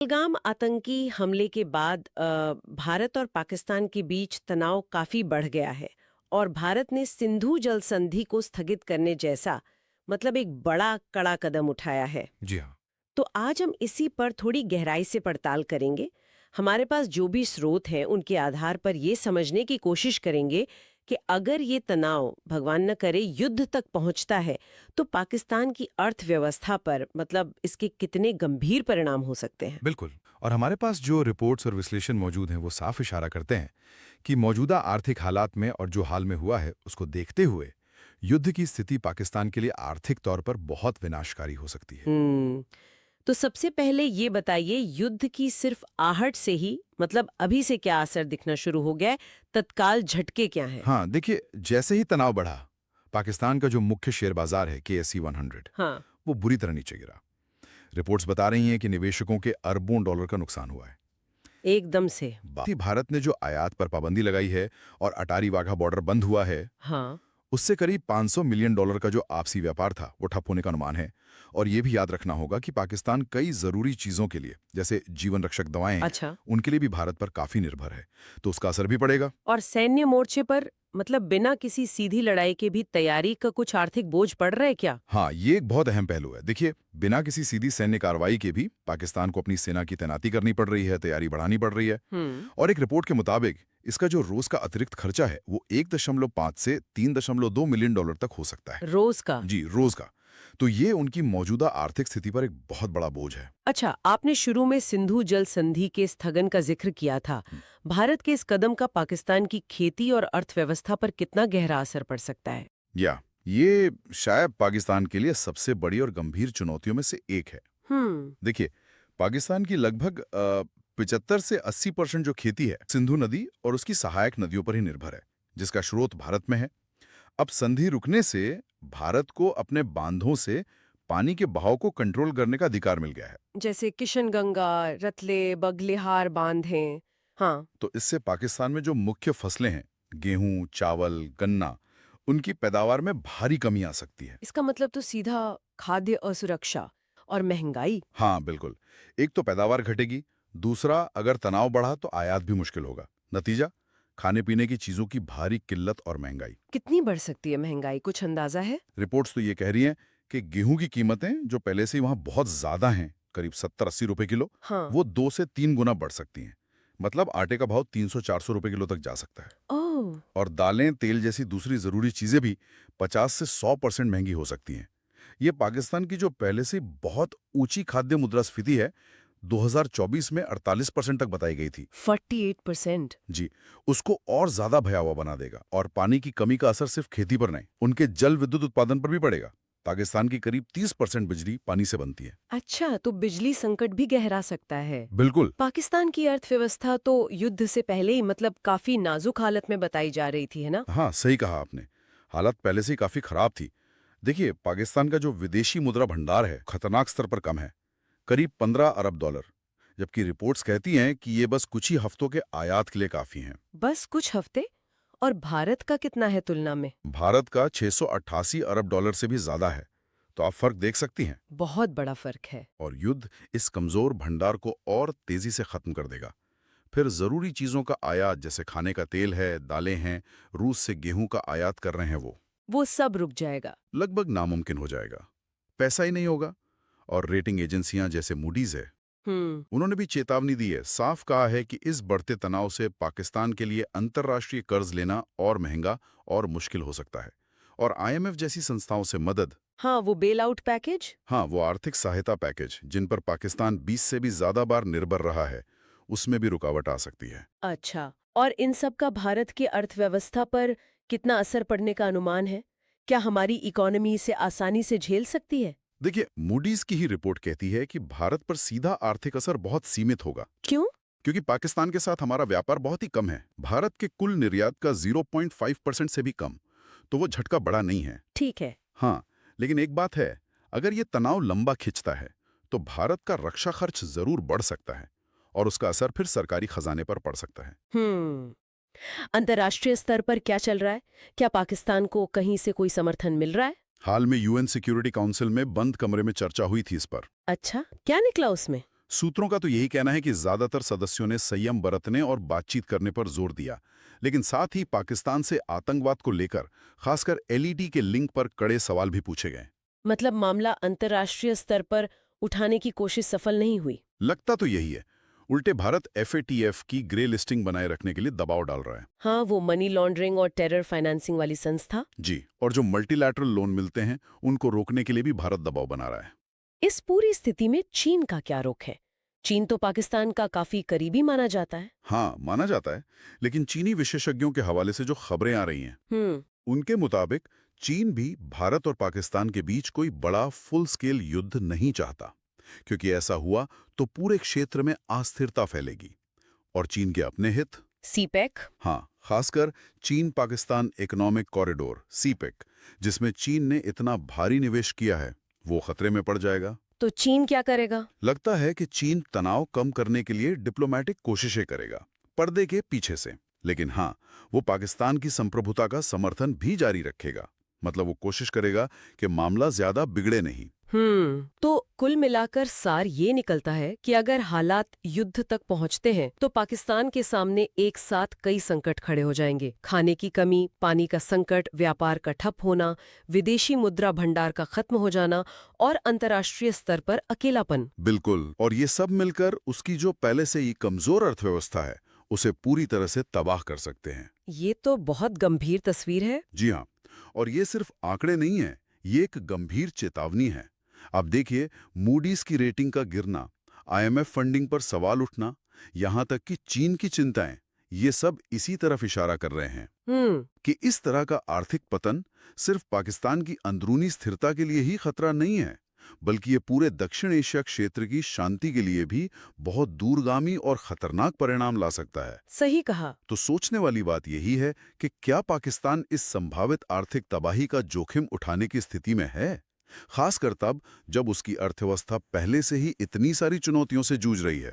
पहलगाम आतंकी हमले के बाद भारत और पाकिस्तान के बीच तनाव काफी बढ़ गया है और भारत ने सिंधु जल संधि को स्थगित करने जैसा मतलब एक बड़ा कड़ा कदम उठाया है। जी हाँ। तो आज हम इसी पर थोड़ी गहराई से पड़ताल करेंगे। हमारे पास जो भी स्रोत हैं उनके आधार पर ये समझने की कोशिश करेंगे कि अगर ये तनाव भगवान न करे युद्ध तक पहुंचता है तो पाकिस्तान की अर्थव्यवस्था पर मतलब इसके कितने गंभीर परिणाम हो सकते हैं। बिल्कुल। और हमारे पास जो रिपोर्ट्स और विश्लेषण मौजूद हैं वो साफ इशारा करते हैं कि मौजूदा आर्थिक हालात में और जो हाल में हुआ है उसको देखते हुए युद्ध की स्थिति पाकिस्तान के लिए आर्थिक तौर पर बहुत विनाशकारी हो सकती है। तो सबसे पहले ये बताइए युद्ध की सिर्फ आहट से ही मतलब अभी से क्या असर दिखना शुरू हो गया है, तत्काल झटके क्या हैं? हाँ, देखिए, जैसे ही तनाव बढ़ा, पाकिस्तान का जो मुख्य शेयर बाजार है KSE 100, हाँ। वो बुरी तरह नीचे गिरा। रिपोर्ट्स बता रही हैं कि निवेशकों के अरबों डॉलर का नुकसान हुआ है। एकदम से। भारत ने जो आयात पर पाबंदी लगाई है और अटारी वाघा बॉर्डर बंद हुआ है, हाँ। उससे करीब $500 मिलियन का जो आपसी व्यापार था वो ठप होने का अनुमान है। और ये भी याद रखना होगा कि पाकिस्तान कई जरूरी चीजों के लिए, जैसे जीवन रक्षक दवाएं, अच्छा। उनके लिए भी भारत पर काफी निर्भर है, तो उसका असर भी पड़ेगा। और सैन्य मोर्चे पर मतलब बिना किसी सीधी लड़ाई के भी तैयारी का कुछ आर्थिक बोझ पड़ रहा है क्या? हाँ, ये एक बहुत अहम पहलू है। देखिए, बिना किसी सीधी सैन्य कार्रवाई के भी पाकिस्तान को अपनी सेना की तैनाती करनी पड़ रही है, तैयारी बढ़ानी पड़ रही है। और एक रिपोर्ट के मुताबिक इसका जो रोज का अतिरिक्त खर्चा है वो 1.5 से $3.2 मिलियन तक हो सकता है। रोज का? जी, रोज का। तो ये उनकी मौजूदा आर्थिक स्थिति पर एक बहुत बड़ा बोझ है। अच्छा, आपने शुरू में सिंधु जल संधि के स्थगन का जिक्र किया था। भारत के इस कदम का पाकिस्तान की खेती और अर्थव्यवस्था पर कितना गहरा असर पड़ सकता है? ये शायद पाकिस्तान के लिए सबसे बड़ी और गंभीर चुनौतियों में से एक है। हम्म। देखिए, पाकिस्तान की लगभग 75 से 80% जो खेती है सिंधु नदी और उसकी सहायक नदियों पर ही निर्भर है, जिसका स्रोत भारत में है। अब संधि रुकने से भारत को अपने बांधों से पानी के बहाव को कंट्रोल करने का अधिकार मिल गया है। जैसे किशनगंगा, रतले, बगलिहार बांध हैं। हाँ। तो इससे पाकिस्तान में जो मुख्य फसलें हैं, गेहूं, चावल, गन्ना, उनकी पैदावार में भारी कमी आ सकती है। इसका मतलब तो सीधा खाद्य असुरक्षा और महंगाई। हाँ, बिल्कुल। एक तो पैदावार घटेगी, दूसरा अगर तनाव बढ़ा तो आयात भी मुश्किल होगा। नतीजा, खाने पीने की चीजों की भारी किल्लत और महंगाई। कितनी बढ़ सकती है महंगाई, कुछ अंदाजा है? रिपोर्ट्स तो ये कह रही हैं कि गेहूं की कीमतें जो पहले से ही वहां बहुत ज्यादा हैं, करीब 70-80 रुपए किलो, हाँ। वो 2 से 3 गुना बढ़ सकती हैं। मतलब आटे का भाव 300-400 रुपए किलो तक जा सकता है। ओह। और दालें, तेल जैसी दूसरी जरूरी चीजें भी 50 से 100% महंगी हो सकती हैं। ये पाकिस्तान की जो पहले से बहुत ऊंची खाद्य मुद्रास्फीति है, 2024 में 48% तक बताई गई थी। 48%? जी, उसको और ज्यादा भयावह बना देगा। और पानी की कमी का असर सिर्फ खेती पर नहीं, उनके जल विद्युत उत्पादन पर भी पड़ेगा। पाकिस्तान की करीब 30% बिजली पानी से बनती है। अच्छा, तो बिजली संकट भी गहरा सकता है। बिल्कुल। पाकिस्तान की अर्थव्यवस्था तो युद्ध से पहले ही मतलब काफी नाजुक हालत में बताई जा रही थी, है ना? हाँ, सही कहा आपने। हालत पहले से ही काफी खराब थी। देखिए, पाकिस्तान का जो विदेशी मुद्रा भंडार है खतरनाक स्तर पर कम है, करीब $15 अरब, जबकि रिपोर्ट्स कहती हैं कि ये बस कुछ ही हफ्तों के आयात के लिए काफी हैं। बस कुछ हफ्ते? और भारत का कितना है तुलना में? भारत का $688 अरब से भी ज्यादा है। तो आप फर्क देख सकती हैं। बहुत बड़ा फर्क है। और युद्ध इस कमजोर भंडार को और तेजी से खत्म कर देगा। फिर जरूरी चीजों का आयात, जैसे खाने का तेल है, दालें हैं, रूस से गेहूं का आयात कर रहे हैं, वो सब रुक जाएगा। लगभग नामुमकिन हो जाएगा। पैसा ही नहीं होगा। और रेटिंग एजेंसियां जैसे मूडीज है, हम्म। उन्होंने भी चेतावनी दी है, साफ कहा है कि इस बढ़ते तनाव से पाकिस्तान के लिए अंतर्राष्ट्रीय कर्ज लेना और महंगा और मुश्किल हो सकता है। और IMF जैसी संस्थाओं से मदद, हाँ, वो बेल आउट पैकेज। हाँ, वो आर्थिक सहायता पैकेज जिन पर पाकिस्तान 20 से भी ज्यादा बार निर्भर रहा है, उसमें भी रुकावट आ सकती है। अच्छा, और इन सब का भारत की अर्थव्यवस्था पर कितना असर पड़ने का अनुमान है? क्या हमारी इकोनॉमी इसे आसानी से झेल सकती है? देखिए, मूडीज की ही रिपोर्ट कहती है कि भारत पर सीधा आर्थिक असर बहुत सीमित होगा। क्यों? क्योंकि पाकिस्तान के साथ हमारा व्यापार बहुत ही कम है, भारत के कुल निर्यात का 0.5% से भी कम। तो वो झटका बड़ा नहीं है। ठीक है। हाँ, लेकिन एक बात है, अगर ये तनाव लंबा खिंचता है तो भारत का रक्षा खर्च जरूर बढ़ सकता है और उसका असर फिर सरकारी खजाने पर पड़ सकता है। अंतर्राष्ट्रीय स्तर पर क्या चल रहा है? क्या पाकिस्तान को कहीं से कोई समर्थन मिल रहा है? हाल में UN सिक्योरिटी काउंसिल में बंद कमरे में चर्चा हुई थी इस पर। अच्छा, क्या निकला उसमें? सूत्रों का तो यही कहना है कि ज्यादातर सदस्यों ने संयम बरतने और बातचीत करने पर जोर दिया, लेकिन साथ ही पाकिस्तान से आतंकवाद को लेकर खासकर एलईडी के लिंक पर कड़े सवाल भी पूछे गए। मतलब मामला अंतर्राष्ट्रीय स्तर पर उठाने की कोशिश सफल नहीं हुई। लगता तो यही है। उल्टे भारत एफएटीएफ की ग्रे लिस्टिंग बनाए रखने के लिए दबाव डाल रहा है। हाँ, वो मनी लॉन्ड्रिंग और टेरर फाइनेंसिंग वाली संस्था। जी, और जो मल्टीलैटरल लोन मिलते हैं उनको रोकने के लिए भी भारत दबाव बना रहा है। इस पूरी स्थिति में चीन का क्या रुख है? चीन तो पाकिस्तान का काफी करीबी माना जाता है। हाँ, माना जाता है, लेकिन चीनी विशेषज्ञों के हवाले से जो खबरें आ रही हैं, उनके मुताबिक चीन भी भारत और पाकिस्तान के बीच कोई बड़ा फुल स्केल युद्ध नहीं चाहता, क्योंकि ऐसा हुआ तो पूरे क्षेत्र में अस्थिरता फैलेगी और चीन के अपने हित। सीपेक। हाँ, खासकर चीन पाकिस्तान इकोनॉमिक कॉरिडोर सीपेक, जिसमें चीन ने इतना भारी निवेश किया है, वो खतरे में पड़ जाएगा। तो चीन क्या करेगा? लगता है कि चीन तनाव कम करने के लिए डिप्लोमेटिक कोशिशें करेगा, पर्दे के पीछे से। लेकिन हाँ, वो पाकिस्तान की संप्रभुता का समर्थन भी जारी रखेगा। मतलब वो कोशिश करेगा कि मामला ज्यादा बिगड़े नहीं। तो कुल मिलाकर सार ये निकलता है कि अगर हालात युद्ध तक पहुंचते हैं तो पाकिस्तान के सामने एक साथ कई संकट खड़े हो जाएंगे। खाने की कमी, पानी का संकट, व्यापार का ठप होना, विदेशी मुद्रा भंडार का खत्म हो जाना और अंतर्राष्ट्रीय स्तर पर अकेलापन। बिल्कुल, और ये सब मिलकर उसकी जो पहले से ही कमजोर अर्थव्यवस्था है उसे पूरी तरह से तबाह कर सकते हैं। ये तो बहुत गंभीर तस्वीर है। जी हाँ, और ये सिर्फ आंकड़े नहीं है, ये एक गंभीर चेतावनी है। अब देखिए, मूडीज की रेटिंग का गिरना, आईएमएफ फंडिंग पर सवाल उठना, यहां तक कि चीन की चिंताएं, ये सब इसी तरफ इशारा कर रहे हैं कि इस तरह का आर्थिक पतन सिर्फ पाकिस्तान की अंदरूनी स्थिरता के लिए ही खतरा नहीं है, बल्कि ये पूरे दक्षिण एशिया क्षेत्र की शांति के लिए भी बहुत दूरगामी और खतरनाक परिणाम ला सकता है। सही कहा। तो सोचने वाली बात यही है कि क्या पाकिस्तान इस संभावित आर्थिक तबाही का जोखिम उठाने की स्थिति में है, खासकर तब जब उसकी अर्थव्यवस्था पहले से ही इतनी सारी चुनौतियों से जूझ रही है।